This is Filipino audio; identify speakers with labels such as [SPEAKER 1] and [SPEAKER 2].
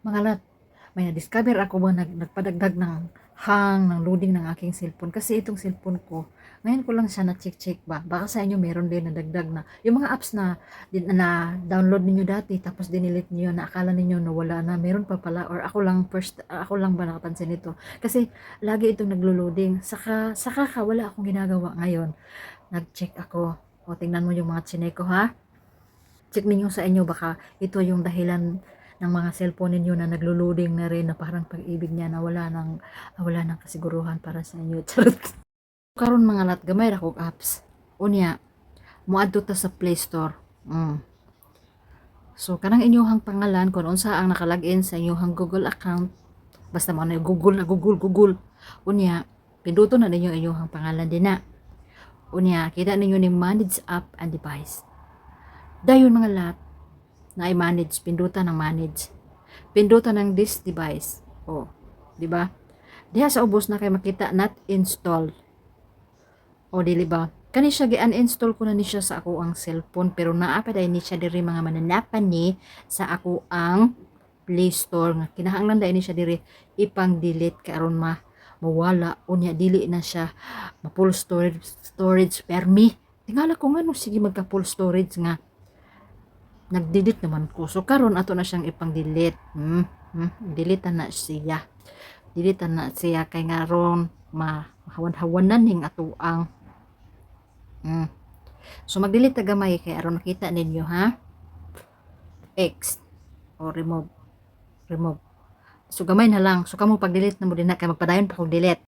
[SPEAKER 1] Mga lat, may na-discover ako ba nagpadagdag ng ng loading ng aking cellphone. Kasi itong cellphone ko, ngayon ko lang siya na-check ba. Baka sa inyo meron din na dagdag na. Yung mga apps na download niyo dati, tapos dinilit niyo na akala niyo na wala na. Meron pa pala. Or ako lang ba nakapansin ito. Kasi lagi itong naglo-loading. Saka wala akong ginagawa ngayon. Nag-check ako. O, tingnan mo yung mga chinay ko, ha? Check ninyo sa inyo, baka ito yung dahilan ng mga cellphone ninyo na naglo-loading na rin, na parang pag-ibig niya na wala nang kasiguruhan para sa inyo. Charot. Karon mga lat, gamay ra kog apps. Unya, moadto ta sa Play Store. So kanang inyong pangalan kung unsa ang nakalagin sa inyong Google account, basta mo na Google na Google. Unya, pinduto na ninyo inyong pangalan din na. Unya, kita ninyo ni manage app and device. Dayon mga lat, na i-manage, pindutan ng manage. Pindutan ng this device. O, di ba? Diha sa ubos na kay makita not installed. O, di ba? Kani siya gi-uninstall ko na ni siya sa ako ang cellphone, pero naa pa dai ni siya diri mga mananapan ni sa ako ang Play Store nga kinahanglan dai ni siya diri ipang delete karon mawala unya dili na siya ma-full storage permi. Tingala ko nga no, sige magka full storage nga nag-delete naman ko. So karon ato na siyang ipang-delete. Delete na siya. Delete na siya kay nga ron mahawan-hawanan ning ato ang So mag-delete ta gamay kay aron nakita ninyo, ha? X o remove. So gamay na lang. So kamo pag-delete na mo din na kay magpadayon pa kog delete.